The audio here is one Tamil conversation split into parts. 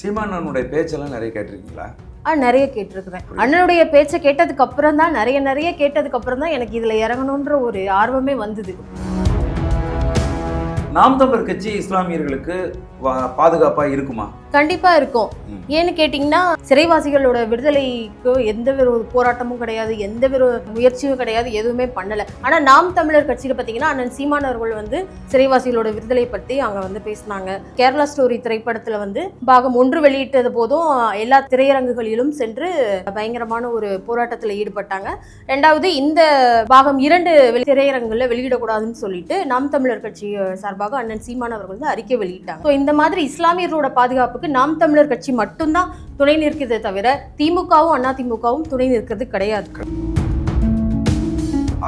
சீமானனுடைய பேச்செல்லாம் நிறைய கேட்டிருக்கீங்களா? நிறைய கேட்டிருக்கிறேன். அண்ணனுடைய பேச்சை கேட்டதுக்கு அப்புறம் தான் நிறைய கேட்டதுக்கு அப்புறம் தான் எனக்கு இதுல இறங்கணுன்ற ஒரு ஆர்வமே வந்தது. நாம் தமிழர் கட்சி இஸ்லாமியர்களுக்கு பாதுகாப்பா இருக்குமா? கண்டிப்பா இருக்கும். ஏன்னு கேட்டீங்கன்னா, சிறைவாசிகளோட விடுதலைக்கு எந்த ஒரு போராட்டமும் கிடையாது, எந்த ஒரு முயற்சியும் கிடையாது, எதுவுமே பண்ணல. ஆனா நாம் தமிழர் கட்சியில பாத்தீங்கன்னா அண்ணன் சீமான் அவர்கள் சிறைவாசிகளோட விடுதலை பற்றி அங்க பேசினாங்க. கேரளா ஸ்டோரி திரைப்படத்துல பாகம் 1 வெளியிட்டது போதும் எல்லா திரையரங்குகளிலும் சென்று பயங்கரமான ஒரு போராட்டத்துல ஈடுபட்டாங்க. 2வது இந்த பாகம் 2 திரையரங்குல வெளியிடக்கூடாதுன்னு சொல்லிட்டு நாம் தமிழர் கட்சி சார்பாக அண்ணன் சீமான் அவர்கள் அறிக்கை வெளியிட்டாங்க. இந்த மாதிரி இஸ்லாமியரோட பாதுகாப்புக்கு நாம் தமிழர் கட்சி மட்டும்தான் துணை நிற்கிறதே தவிர திமுகவும் அதிமுகவும் துணை நிற்கிறது கிடையாது.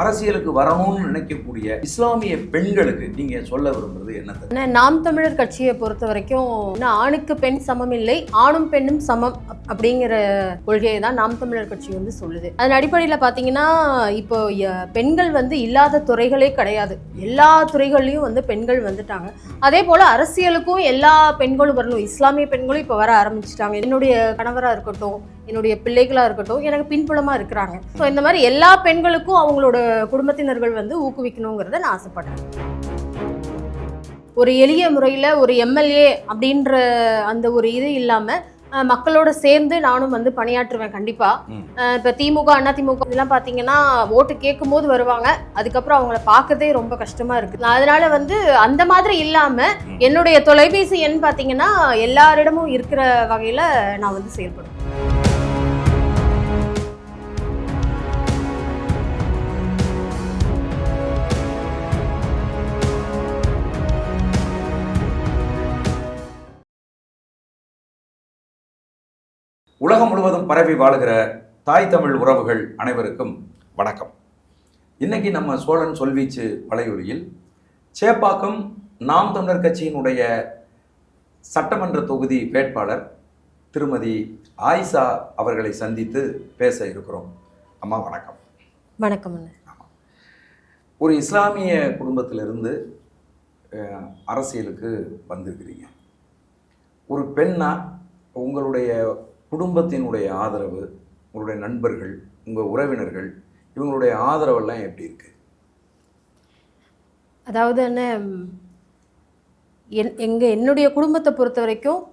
அரசியலுக்கு வரணும்னு நினைக்கக்கூடிய இஸ்லாமிய பெண்களுக்கு நீங்க சொல்ல விரும்புறது என்ன? நாம் தமிழர் கட்சியை பொறுத்த வரைக்கும் ஆணுக்கு பெண் சமம் இல்லை, ஆணும் பெண்ணும் சமம் அப்படிங்கிற கொள்கையை தான் நாம் தமிழர் கட்சி சொல்லுது. அதன் அடிப்படையில் பார்த்தீங்கன்னா இப்போ பெண்கள் இல்லாத துறைகளே கிடையாது. எல்லா துறைகள்லையும் பெண்கள் வந்துட்டாங்க. அதே போல அரசியலுக்கும் எல்லா பெண்களும் வரணும். இஸ்லாமிய பெண்களும் இப்போ வர ஆரம்பிச்சுட்டாங்க. என்னுடைய கணவராக இருக்கட்டும், என்னுடைய பிள்ளைகளா இருக்கட்டும், எனக்கு பின்புலமா இருக்கிறாங்க. ஸோ இந்த மாதிரி எல்லா பெண்களுக்கும் அவங்களோட குடும்பத்தினர்கள் ஊக்குவிக்கணுங்கிறத நான் ஆசைப்படுறேன். ஒரு எளிய முறையில் ஒரு எம்எல்ஏ அப்படின்ற அந்த ஒரு இது இல்லாம மக்களோட சேர்ந்து நானும் பணியாற்றுவேன் கண்டிப்பா. இப்ப திமுக அதிமுக இதெல்லாம் பாத்தீங்கன்னா ஓட்டு கேட்கும் போது வருவாங்க, அதுக்கப்புறம் அவங்கள பார்க்கறதே ரொம்ப கஷ்டமா இருக்கு. அதனால அந்த மாதிரி இல்லாம என்னுடைய தொலைபேசி எண் பாத்தீங்கன்னா எல்லாரிடமும் இருக்கிற வகையில நான் செயல்படுவேன். உலகம் முழுவதும் பரவி வாழுகிற தாய் தமிழ் உறவுகள் அனைவருக்கும் வணக்கம். இன்னைக்கு நம்ம சோழன் சொல்வீச்சு வலையொலியில் சேப்பாக்கம் நாம் தமிழர் கட்சியினுடைய சட்டமன்ற தொகுதி வேட்பாளர் திருமதி ஆயிஷா அவர்களை சந்தித்து பேச இருக்கிறோம். அம்மா வணக்கம். வணக்கம். ஒரு இஸ்லாமிய குடும்பத்திலிருந்து அரசியலுக்கு வந்திருக்கிறீங்க. ஒரு பெண்ணா உங்களுடைய குடும்பத்தினுடைய ஆதரவு, உங்களுடைய நண்பர்கள், உங்கள் உறவினர்கள், இவங்களுடைய ஆதரவெல்லாம் எப்படி இருக்கு? அதாவது என்னுடைய குடும்பத்தை பொறுத்த வரைக்கும்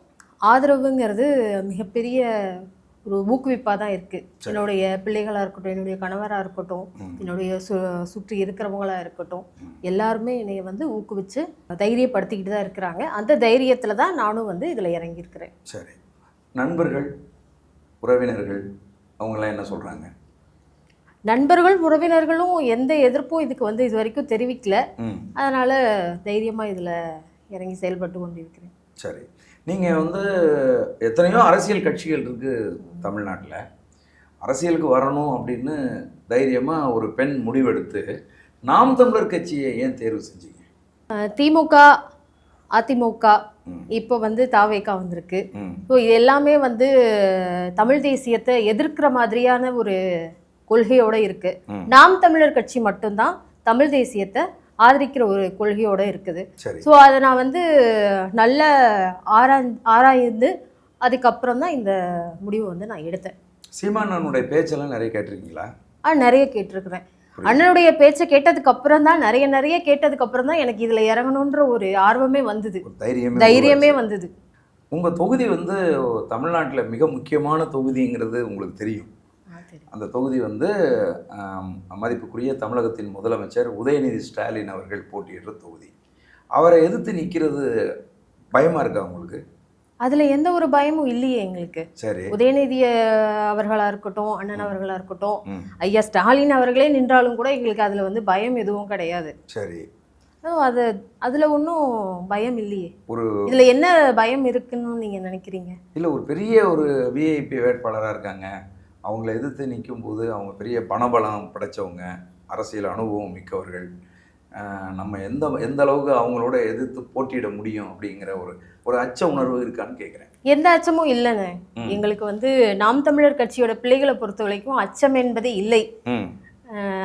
ஆதரவுங்கிறது மிகப்பெரிய ஒரு ஊக்குவிப்பாக தான் இருக்குது. என்னுடைய பிள்ளைகளாக இருக்கட்டும், என்னுடைய கணவராக இருக்கட்டும், என்னுடைய சுற்றி இருக்கிறவங்களாக இருக்கட்டும், எல்லாருமே என்னை ஊக்குவிச்சு தைரியப்படுத்திக்கிட்டு தான் இருக்கிறாங்க. அந்த தைரியத்தில் தான் நானும் இதில் இறங்கியிருக்கிறேன். சரி, நண்பர்கள் உறவினர்கள் அவங்களாம் என்ன சொல்கிறாங்க? நண்பர்கள் உறவினர்களும் எந்த எதிர்ப்பும் இதுக்கு இது வரைக்கும் தெரிவிக்கல. அதனால் தைரியமாக இதில் இறங்கி செயல்பட்டு கொண்டிருக்கிறேன். சரி, நீங்கள் எத்தனையோ அரசியல் கட்சிகள் இருக்குது தமிழ்நாட்டில். அரசியலுக்கு வரணும் அப்படின்னு தைரியமாக ஒரு பெண் முடிவெடுத்து நாம் தமிழர் கட்சியை ஏன் தேர்வு செஞ்சீங்க? திமுக அதிமுக இப்போ தாவேகா வந்திருக்கு. ஸோ இது எல்லாமே தமிழ் தேசியத்தை எதிர்க்கிற மாதிரியான ஒரு கொள்கையோட இருக்கு. நாம் தமிழர் கட்சி மட்டும்தான் தமிழ் தேசியத்தை ஆதரிக்கிற ஒரு கொள்கையோட இருக்குது. ஸோ அதை நான் நல்ல ஆராய்ந்து அதுக்கப்புறம் தான் இந்த முடிவு நான் எடுத்தேன். சீமானனுடைய பேச்செல்லாம் நிறைய கேட்டிருக்கீங்களா? நிறைய கேட்டிருக்கிறேன். அண்ணனுடைய பேச்சை கேட்டதுக்கு அப்புறம் தான் நிறைய கேட்டதுக்கு அப்புறம் தான் எனக்கு இதுல இறங்கணுன்ற ஒரு ஆர்வமே வந்தது, தைரியமே வந்தது. உங்க தொகுதி தமிழ்நாட்டில் மிக முக்கியமான தொகுதிங்கிறது உங்களுக்கு தெரியும். அந்த தொகுதி மதிப்புக்குரிய தமிழகத்தின் முதலமைச்சர் உதயநிதி ஸ்டாலின் அவர்கள் போட்டியிடுற தொகுதி. அவரை எதிர்த்து நிற்கிறது பயமா இருக்கா உங்களுக்கு? அதுல எந்த ஒரு பயமும் இல்லையே எங்களுக்கு. சரி, உதயநிதி அவர்களா இருக்கட்டும், அண்ணன் அவர்களா இருக்கட்டும், ஐயா ஸ்டாலின் அவர்களே நின்றாலும் கூட எங்களுக்கு அதுல பயம் எதுவும் கிடையாது. சரி, அதுல ஒன்றும் பயம் இல்லையே. இதுல என்ன பயம் இருக்குன்னு நீங்க நினைக்கிறீங்க? இல்ல, ஒரு பெரிய ஒரு விஐபி வேட்பாளராக இருக்காங்க. அவங்கள எதிர்த்து நிற்கும் போது அவங்க பெரிய பணபலம் படைச்சவங்க, அரசியல் அனுபவம் மிக்கவர்கள். நம்ம எந்த அளவுக்கு அவங்களோட எதிர்த்து போட்டியிட முடியும் அப்படிங்கிற ஒரு அச்ச உணர்வு இருக்கான்னு கேட்குறேன். எந்த அச்சமும் இல்லைங்க எங்களுக்கு. நாம் தமிழர் கட்சியோட பிள்ளைகளை பொறுத்த வரைக்கும் அச்சம் என்பதே இல்லை.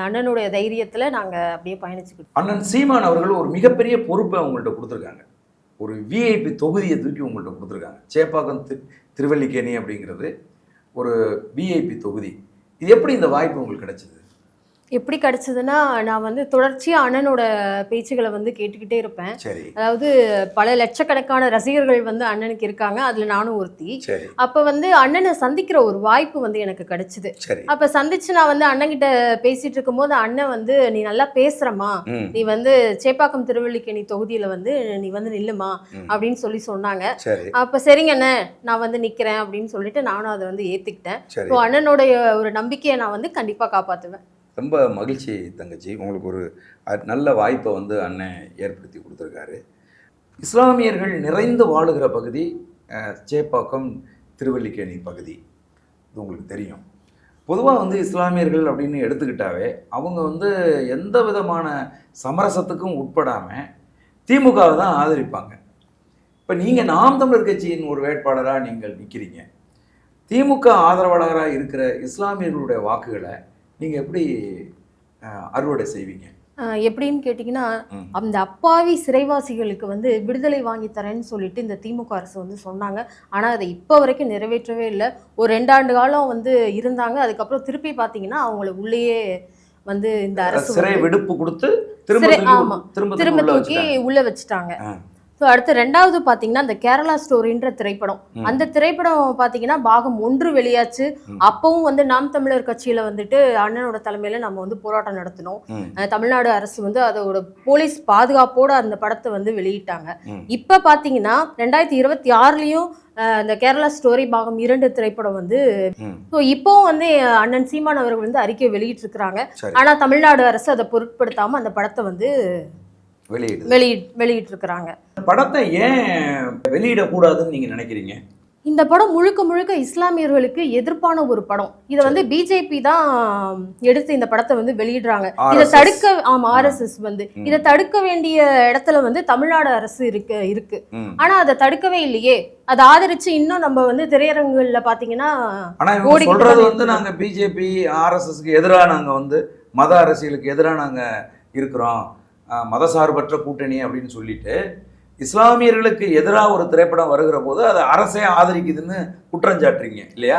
அண்ணனுடைய தைரியத்துல நாங்க அப்படியே பயணிச்சுக்கிட்டோம். அண்ணன் சீமான் அவர்கள் ஒரு மிகப்பெரிய பொறுப்பை அவங்கள்ட்ட கொடுத்துருக்காங்க. ஒரு விஐபி தொகுதியை தூக்கி உங்கள்கிட்ட கொடுத்துருக்காங்க. சேப்பாக்கம் திருவல்லிக்கேணி அப்படிங்கிறது ஒரு விஐபி தொகுதி. இது எப்படி இந்த வாய்ப்பு உங்களுக்கு கிடைச்சது? எப்படி கிடைச்சதுன்னா, நான் வந்து தொடர்ச்சியா அண்ணனோட பேச்சுகளை வந்து கேட்டுக்கிட்டே இருப்பேன். சரி அதாவது பல லட்சக்கணக்கான ரசிகர்கள் வந்து அண்ணனுக்கு இருக்காங்க. அதுல நானும் ஒருத்தி. சரி அப்ப வந்து அண்ணனை சந்திக்கிற ஒரு வாய்ப்பு வந்து எனக்கு கிடைச்சது. சரி. அப்ப சந்திச்சு நான் வந்து அண்ணன்கிட்ட பேசிட்டு இருக்கும்போது அண்ணன் வந்து, நீ நல்லா பேசுறமா, நீ வந்து சேப்பாக்கம் திருவல்லிக்கேணி தொகுதியில வந்து நீ வந்து நில்லுமா அப்படின்னு சொன்னாங்க. சரி அப்ப சரிங்க அண்ணே, நான் வந்து நிக்கிறேன் அப்படின்னு சொல்லிட்டு நானும் அதை வந்து ஏத்துக்கிட்டேன். சரி. ஸோ அண்ணனுடைய ஒரு நம்பிக்கையை நான் வந்து கண்டிப்பா காப்பாத்துவேன். ரொம்ப மகிழ்ச்சி தங்கச்சி. உங்களுக்கு ஒரு நல்ல வாய்ப்பை வந்து அண்ணன் ஏற்படுத்தி கொடுத்துருக்காரு. இஸ்லாமியர்கள் நிறைந்து வாழுகிற பகுதி சேப்பாக்கம் திருவல்லிக்கேணி பகுதி. இது உங்களுக்கு தெரியும். பொதுவாக வந்து இஸ்லாமியர்கள் அப்படின்னு எடுத்துக்கிட்டாவே அவங்க வந்து எந்த விதமான சமரசத்துக்கும் உட்படாமல் திமுகவை தான் ஆதரிப்பாங்க. இப்போ நீங்கள் நாம் தமிழர் கட்சியின் ஒரு வேட்பாளராக நீங்கள் நிற்கிறீங்க. திமுக ஆதரவாளராக இருக்கிற இஸ்லாமியர்களுடைய வாக்குகளை நீங்கள் எப்படி அறுவடை செய்வீங்க? எப்படின்னு கேட்டிங்கன்னா, அந்த அப்பாவி சிறைவாசிகளுக்கு வந்து விடுதலை வாங்கி தரேன்னு சொல்லிட்டு இந்த திமுக அரசு வந்து சொன்னாங்க. ஆனால் அதை இப்போ வரைக்கும் நிறைவேற்றவே இல்லை. ஒரு 2 ஆண்டு காலம் வந்து இருந்தாங்க. அதுக்கப்புறம் திருப்பி பார்த்தீங்கன்னா அவங்கள உள்ளேயே வந்து இந்த அரசு சிறை விடுப்பு கொடுத்து திரும்ப தூக்கி உள்ள வச்சுட்டாங்க. ஸோ அடுத்து 2வது பார்த்தீங்கன்னா இந்த கேரளா ஸ்டோரின்ற திரைப்படம். அந்த திரைப்படம் பார்த்தீங்கன்னா பாகம் 1 வெளியாச்சு. அப்பவும் வந்து நாம் தமிழர் கட்சியில வந்துட்டு அண்ணனோட தலைமையில நம்ம வந்து போராட்டம் நடத்தினோம். தமிழ்நாடு அரசு வந்து அதோட போலீஸ் பாதுகாப்போட அந்த படத்தை வந்து வெளியிட்டாங்க. இப்ப பாத்தீங்கன்னா 2026லயும் இந்த கேரளா ஸ்டோரி பாகம் 2 திரைப்படம் வந்து இப்போவும் வந்து அண்ணன் சீமான் அவர்கள் வந்து அறிக்கை வெளியிட்டு இருக்கிறாங்க. ஆனா தமிழ்நாடு அரசு அதை பொருட்படுத்தாம அந்த படத்தை வந்து வெளியிட்டு இருக்கிறாங்க. படத்தை ஏன் வெளியிடக்கூடாதுன்னு நீங்க நினைக்கிறீங்க? இந்த படம் முழுக்க முழுக்க இஸ்லாமியர்களுக்கு எதிர்ப்பான ஒரு படம். இதை வந்து பிஜேபி தான் எடுத்து இந்த படத்தை வந்து வெளியிடுறாங்க. இதை தடுக்க RSS வந்து இதை தடுக்க வேண்டிய இடத்துல வந்து தமிழ்நாடு அரசு இருக்கு. ஆனா அதை தடுக்கவே இல்லையே. அதை ஆதரிச்சு இன்னும் நம்ம வந்து திரையரங்குகள்ல பாத்தீங்கன்னா சொல்றது வந்து நாங்க பிஜேபி RSSக்கு எதிராக நாங்க வந்து மத அரசியலுக்கு எதிராக நாங்க இருக்கிறோம், மதசார்பற்ற கூட்டணி அப்படின்னு சொல்லிட்டு இஸ்லாமியர்களுக்கு எதிராக ஒரு திரைப்படம் வருகிற போது அதை அரசே ஆதரிக்குதுன்னு குற்றஞ்சாட்டுறீங்க இல்லையா?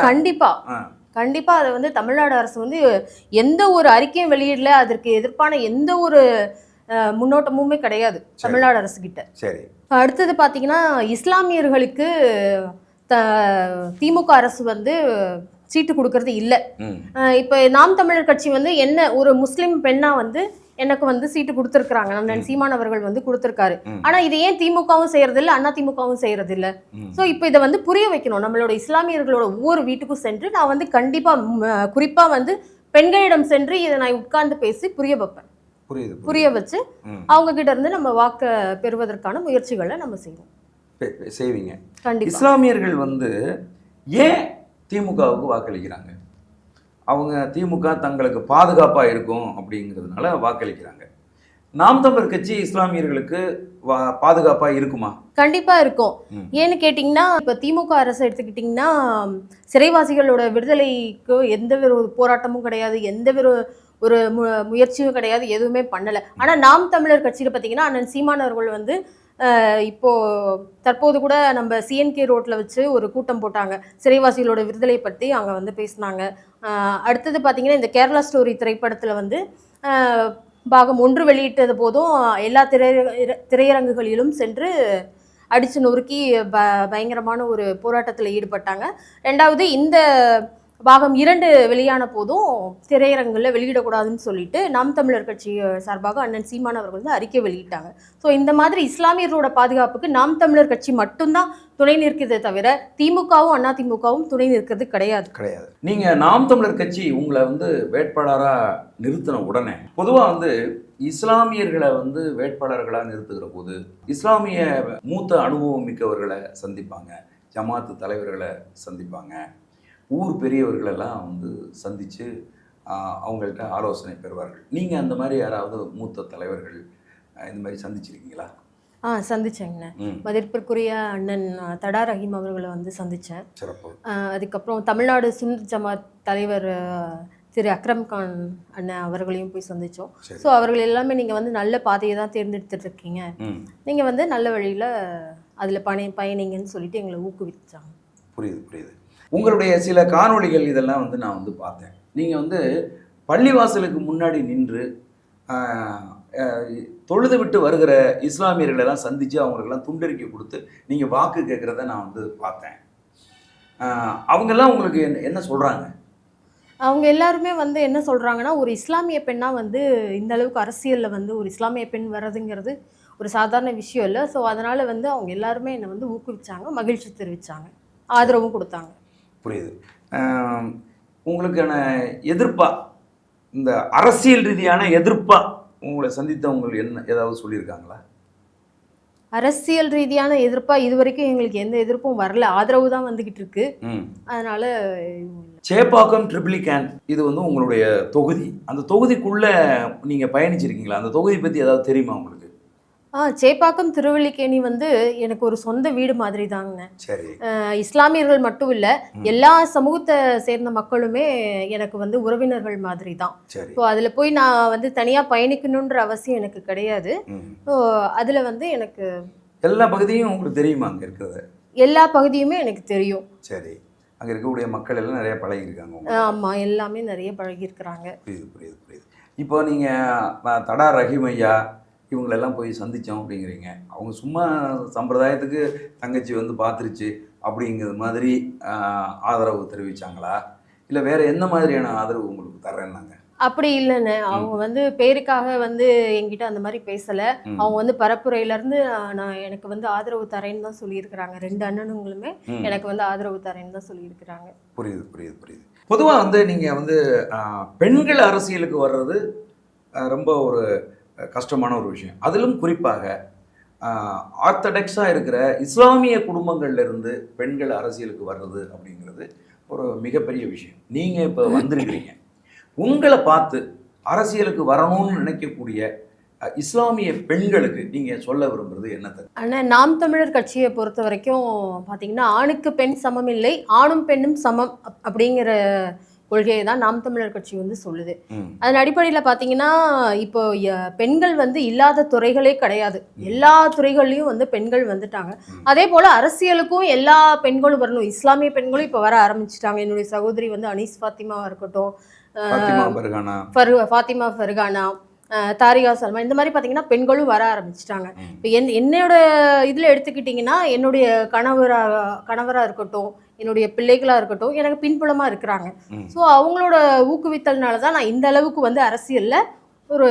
கண்டிப்பா அதை வந்து தமிழ்நாடு அரசு வந்து எந்த ஒரு அறிக்கையும் வெளியிடல. அதற்கு எதிர்ப்பான எந்த ஒரு முன்னோட்டமுமே கிடையாது தமிழ்நாடு அரசு கிட்ட. சரி. அடுத்தது பாத்தீங்கன்னா இஸ்லாமியர்களுக்கு திமுக அரசு வந்து சீட்டு கொடுக்கறது இல்லை. இப்ப நாம் தமிழர் கட்சி வந்து என்ன ஒரு முஸ்லிம் பெண்ணா வந்து எனக்கு வந்து சீட்டு கொடுத்துருக்காங்க. அண்ணன் சீமான் அவர்கள் வந்து கொடுத்துருக்காரு. ஆனா இது ஏன் திமுகவும் செய்யறது இல்லை, அண்ணா திமுகவும் செய்யறது இல்லை? ஸோ இப்போ இதை வந்து புரிய வைக்கணும். நம்மளோட இஸ்லாமியர்களோட ஒவ்வொரு வீட்டுக்கும் சென்று நான் வந்து கண்டிப்பா குறிப்பா வந்து பெண்களிடம் சென்று இதை நான் உட்கார்ந்து பேசி புரிய வைப்பேன். புரிய வச்சு அவங்க கிட்ட இருந்து நம்ம வாக்க பெறுவதற்கான முயற்சிகளை நம்ம செய்வீங்க. கண்டிப்பா. இஸ்லாமியர்கள் வந்து ஏன் திமுகவுக்கு வாக்களிக்கிறாங்க? அவங்க திமுக தங்களுக்கு பாதுகாப்பாக இருக்கும் அப்படிங்கிறதுனால வாக்களிக்கிறாங்க. நாம் தமிழர் கட்சி இஸ்லாமியர்களுக்கு பாதுகாப்பாக இருக்குமா? கண்டிப்பா இருக்கும். ஏன்னு கேட்டிங்கன்னா, இப்போ திமுக அரசு எடுத்துக்கிட்டிங்கன்னா சிறைவாசிகளோட விடுதலைக்கு எந்த ஒரு போராட்டமும் கிடையாது, எந்த ஒரு முயற்சியும் கிடையாது, எதுவுமே பண்ணலை. ஆனால் நாம் தமிழர் கட்சியில் பார்த்தீங்கன்னா அண்ணன் சீமான் அவர்கள் வந்து இப்போ தற்போது கூட நம்ம CNK ரோட்ல வச்சு ஒரு கூட்டம் போட்டாங்க. சிறைவாசிகளோட விடுதலை பற்றி அங்கே வந்து பேசினாங்க. அடுத்தது பார்த்தீங்கன்னா இந்த கேரளா ஸ்டோரி திரைப்படத்தில் வந்து பாகம் 1 வெளியிட்டது போதும் எல்லா திரையரங்குகளிலும் சென்று அடிச்சு நொறுக்கி பயங்கரமான ஒரு போராட்டத்தில் ஈடுபட்டாங்க. 2வது இந்த பாகம் 2 வெளியான போதும் திரையரங்குல வெளியிடக்கூடாதுன்னு சொல்லிட்டு நாம் தமிழர் கட்சி சார்பாக அண்ணன் சீமான் அவர்கள் வந்து அறிக்கை வெளியிட்டாங்க. ஸோ இந்த மாதிரி இஸ்லாமியர்களோட பாதுகாப்புக்கு நாம் தமிழர் கட்சி மட்டும்தான் துணை நிற்கிறதே தவிர திமுகவும் அண்ணா திமுகவும் துணை நிற்கிறது கிடையாது. நீங்க நாம் தமிழர் கட்சி உங்களை வந்து வேட்பாளராக நிறுத்தின உடனே பொதுவாக வந்து இஸ்லாமியர்களை வந்து வேட்பாளர்களாக நிறுத்துகிற போது இஸ்லாமிய மூத்த அனுபவம் மிக்கவர்களை சந்திப்பாங்க, ஜமாத்து தலைவர்களை சந்திப்பாங்க, ஊர் பெரியவர்களெல்லாம் வந்து சந்தித்து அவங்கள்ட்ட ஆலோசனை பெறுவார்கள். நீங்கள் அந்த மாதிரி யாராவது மூத்த தலைவர்கள் இந்த மாதிரி சந்திச்சிருக்கீங்களா? சந்திச்சேங்கண்ணே. மதிப்பிற்குரிய அண்ணன் தடா ரஹீம் அவர்களை வந்து சந்தித்தேன். சிறப்பு. அதுக்கப்புறம் தமிழ்நாடு சுன்னத் ஜமாத் தலைவர் திரு அக்ரம் கான் அண்ணன் அவர்களையும் போய் சந்தித்தோம். சரி. ஸோ அவர்கள் எல்லாமே நீங்கள் வந்து நல்ல பாதையை தான் தேர்ந்தெடுத்துட்டு இருக்கீங்க, நீங்கள் வந்து நல்ல வழியில் அதில் பயணிங்கன்னு சொல்லிட்டு எங்களை ஊக்குவிச்சாங்க. புரியுது புரியுது. உங்களுடைய சில காணொளிகள் இதெல்லாம் வந்து நான் வந்து பார்த்தேன். நீங்கள் வந்து பள்ளிவாசலுக்கு முன்னாடி நின்று தொழுது விட்டு வருகிற இஸ்லாமியர்களெல்லாம் சந்தித்து அவங்களுக்கெல்லாம் துண்டறிக்கை கொடுத்து நீங்கள் வாக்கு கேட்குறத நான் வந்து பார்த்தேன். அவங்கெல்லாம் உங்களுக்கு என்ன சொல்கிறாங்க? அவங்க எல்லாருமே வந்து என்ன சொல்கிறாங்கன்னா, ஒரு இஸ்லாமிய பெண்ணாக வந்து இந்த அளவுக்கு அரசியலில் வந்து ஒரு இஸ்லாமிய பெண் வர்றதுங்கிறது ஒரு சாதாரண விஷயம் இல்லை. ஸோ அதனால் வந்து அவங்க எல்லாருமே என்னை வந்து ஊக்குவிச்சாங்க, மகிழ்ச்சி தெரிவித்தாங்க, ஆதரவும் கொடுத்தாங்க. புரியுது. உங்களுக்கான எதிர்ப்பா, இந்த அரசியல் ரீதியான எதிர்ப்பா உங்களை சந்தித்தவங்க என்ன ஏதாவது சொல்லியிருக்காங்களா? அரசியல் ரீதியான எதிர்ப்பா இது வரைக்கும் எங்களுக்கு எந்த எதிர்ப்பும் வரல, ஆதரவு தான் வந்துகிட்டு இருக்கு. அதனால சேப்பாக்கம் ட்ரிப்ளிகேன் இது வந்து உங்களுடைய தொகுதி. அந்த தொகுதிக்குள்ள நீங்க பயணிச்சிருக்கீங்களா? அந்த தொகுதி பத்தி ஏதாவது தெரியுமா உங்களுக்கு? சேப்பாக்கம் திருவல்லிக்கேணி வந்து எனக்கு ஒரு சொந்த வீடு மாதிரி தாங்க. சரி. இஸ்லாமியர்கள் மட்டும் இல்லை, எல்லா சமூகத்தை சேர்ந்த மக்களுமே எனக்கு வந்து உறவினர்கள் மாதிரி தான். ஸோ அதில் போய் நான் வந்து தனியாக பயணிக்கணுன்ற அவசியம் எனக்கு கிடையாது. ஸோ அதில் வந்து எனக்கு எல்லா பகுதியும் உங்களுக்கு தெரியுமா? அங்கே இருக்கிறது எல்லா பகுதியுமே எனக்கு தெரியும். சரி. அங்கே இருக்கக்கூடிய மக்கள் எல்லாம் நிறைய பழகியிருக்காங்க. ஆமாம், எல்லாமே நிறைய பழகியிருக்கிறாங்க. புரியுது புரியுது புரியுது. இப்போ நீங்கள் தடா ரஹீம் ஐயா இவங்களெல்லாம் போய் சந்தித்தோம் அப்படிங்கிறீங்க. அவங்க சும்மா சம்பிரதாயத்துக்கு தங்கச்சி வந்து பார்த்துருச்சு அப்படிங்கிறது மாதிரி ஆதரவு தெரிவித்தாங்களா, இல்லை வேறு எந்த மாதிரியான ஆதரவு உங்களுக்கு தர்றேன்னாங்க? அப்படி இல்லைன்னு, அவங்க வந்து பேருக்காக வந்து என்கிட்ட அந்த மாதிரி பேசலை. அவங்க வந்து பரப்புரையிலேருந்து நான் எனக்கு வந்து ஆதரவு தரேன்னு தான் சொல்லியிருக்கிறாங்க. 2 அண்ணனுங்களுமே எனக்கு வந்து ஆதரவு தரேன்னு தான் சொல்லியிருக்கிறாங்க. புரியுது புரியுது புரியுது. பொதுவாக வந்து நீங்கள் வந்து பெண்கள் அரசியலுக்கு வர்றது ரொம்ப ஒரு கஷ்டமான ஒரு விஷயம். அதிலும் குறிப்பாக ஆர்த்தடாக்ஸாக இருக்கிற இஸ்லாமிய குடும்பங்கள்லேருந்து பெண்கள் அரசியலுக்கு வர்றது அப்படிங்கிறது ஒரு மிகப்பெரிய விஷயம். நீங்கள் இப்போ வந்திருக்கிறீங்க, உங்களை பார்த்து அரசியலுக்கு வரணும்னு நினைக்கக்கூடிய இஸ்லாமிய பெண்களுக்கு நீங்கள் சொல்ல விரும்புறது என்ன? ஆனால் நாம் தமிழர் கட்சியை பொறுத்த வரைக்கும் பார்த்தீங்கன்னா, ஆணுக்கு பெண் சமம் இல்லை, ஆணும் பெண்ணும் சமம் அப்படிங்கிற கொள்கையை தான் நாம் தமிழர் கட்சி வந்து சொல்லுது. அதன் அடிப்படையில் பார்த்தீங்கன்னா, இப்போ பெண்கள் வந்து இல்லாத துறைகளே கிடையாது, எல்லா துறைகள்லையும் வந்து பெண்கள் வந்துட்டாங்க. அதே போல் அரசியலுக்கும் எல்லா பெண்களும் வரணும். இஸ்லாமிய பெண்களும் இப்போ வர ஆரம்பிச்சிட்டாங்க. என்னுடைய சகோதரி வந்து அனீஸ் ஃபாத்திமாவாக இருக்கட்டும், ஃபாத்திமா ஃபர்கானா, தாரிகா சல்மான், இந்த மாதிரி பார்த்தீங்கன்னா பெண்களும் வர ஆரம்பிச்சிட்டாங்க. இப்போ என்னோட இதில் எடுத்துக்கிட்டிங்கன்னா, என்னுடைய கணவராக இருக்கட்டும், என்னுடைய பிள்ளைகளாக இருக்கட்டும், எனக்கு பின்புலமாக இருக்கிறாங்க. ஸோ அவங்களோட ஊக்குவித்தல்னால தான் நான் இந்த அளவுக்கு வந்து அரசியலில் ஒரு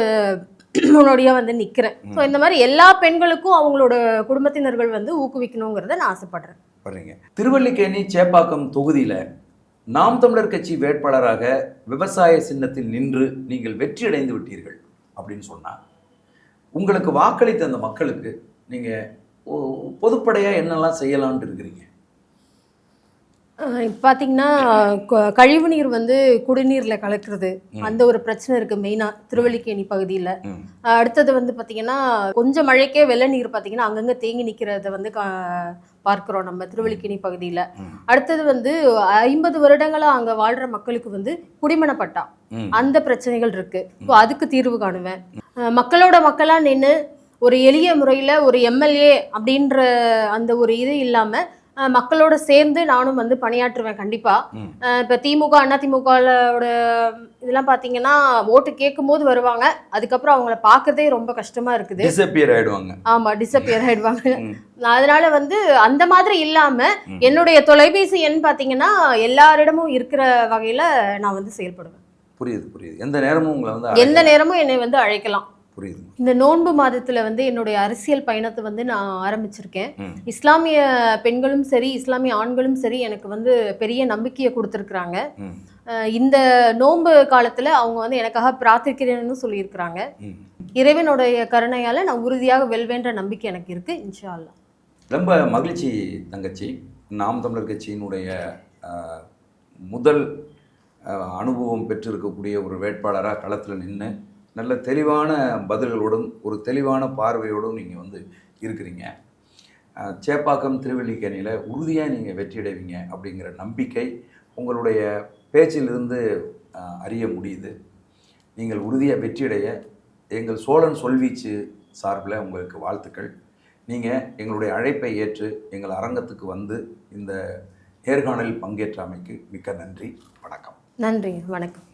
முன்னோடியாக வந்து நிற்கிறேன். ஸோ இந்த மாதிரி எல்லா பெண்களுக்கும் அவங்களோட குடும்பத்தினர்கள் வந்து ஊக்குவிக்கணுங்கிறத நான் ஆசைப்படுறேன். பாருங்க, திருவல்லிக்கேணி சேப்பாக்கம் தொகுதியில் நாம் தமிழர் கட்சி வேட்பாளராக விவசாய சின்னத்தில் நின்று நீங்கள் வெற்றி அடைந்து விட்டீர்கள் அப்படின்னு சொன்னால், உங்களுக்கு வாக்களித்த அந்த மக்களுக்கு நீங்கள் பொதுப்படையாக என்னெல்லாம் செய்யலான்ட்டு இருக்கிறீங்க? பார்த்தீங்கன்னா, கழிவுநீர் வந்து குடிநீரில் கலக்கிறது, அந்த ஒரு பிரச்சனை இருக்குது மெயினாக திருவல்லிக்கேணி பகுதியில். அடுத்தது வந்து பார்த்திங்கன்னா, கொஞ்சம் மழைக்கே வெள்ள நீர் பார்த்திங்கன்னா அங்கங்கே தேங்கி நிற்கிறத வந்து பார்க்குறோம் நம்ம திருவல்லிக்கேணி பகுதியில். அடுத்தது வந்து 50 வருடங்களாக அங்கே வாழ்கிற மக்களுக்கு வந்து குடிமனப்பட்டா, அந்த பிரச்சனைகள் இருக்குது. ஸோ அதுக்கு தீர்வு காணுவேன். மக்களோட மக்களாக நின்று ஒரு எளிய முறையில் ஒரு எம்எல்ஏ அப்படின்ற அந்த ஒரு இது இல்லாமல் மக்களோட சேர்ந்து நானும் வந்து பணியாற்றுவேன் கண்டிப்பாக. இப்போ திமுக அதிமுகவோட இதெல்லாம் பார்த்தீங்கன்னா, ஓட்டு கேட்கும் போது வருவாங்க, அதுக்கப்புறம் அவங்கள பார்க்கறதே ரொம்ப கஷ்டமாக இருக்குது. டிஸப்பியர் ஆகிடுவாங்க. ஆமாம், டிஸப்பியர் ஆகிடுவாங்க. அதனால வந்து அந்த மாதிரி இல்லாமல் என்னுடைய தொலைபேசி எண் பார்த்தீங்கன்னா எல்லாரிடமும் இருக்கிற வகையில் நான் வந்து செயல்படுவேன். புரியுது புரியுது. எந்த நேரமும் உங்களை வந்து எந்த நேரமும் என்னை வந்து அழைக்கலாம். புரியுது. இந்த நோன்பு மாதத்துல வந்து என்னுடைய அரசியல் பயணத்தை வந்து நான் ஆரம்பிச்சிருக்கேன். இஸ்லாமிய பெண்களும் சரி, இஸ்லாமிய ஆண்களும் சரி எனக்கு வந்து பெரிய நம்பிக்கையை கொடுத்துருக்குறாங்க. இந்த நோன்பு காலத்துல அவங்க வந்து எனக்காக பிரார்த்திக்கிறேன்னு சொல்லியிருக்கிறாங்க. இறைவனுடைய கருணையால நான் உறுதியாக வெல்வேன்ற நம்பிக்கை எனக்கு இருக்கு. இன்ஷா அல்லாஹ். ரொம்ப மகிழ்ச்சி தங்கச்சி. நாம் தமிழர் கட்சியினுடைய முதல் அனுபவம் பெற்றிருக்கக்கூடிய ஒரு வேட்பாளராக களத்தில் நின்று நல்ல தெளிவான பதில்களோடும் ஒரு தெளிவான பார்வையோடும் நீங்கள் வந்து இருக்கிறீங்க. சேப்பாக்கம் திருவல்லிக்கேணியில் உறுதியாக நீங்கள் வெற்றியடைவீங்க அப்படிங்கிற நம்பிக்கை உங்களுடைய பேச்சிலிருந்து அறிய முடியுது. நீங்கள் உறுதியாக வெற்றியடைய எங்கள் சோழன் சொல்வீச்சு சார்பில் உங்களுக்கு வாழ்த்துக்கள். நீங்கள் எங்களுடைய அழைப்பை ஏற்று எங்கள் அரங்கத்துக்கு வந்து இந்த நேர்காணலில் பங்கேற்றாமைக்கு மிக்க நன்றி. வணக்கம். நன்றி, வணக்கம்.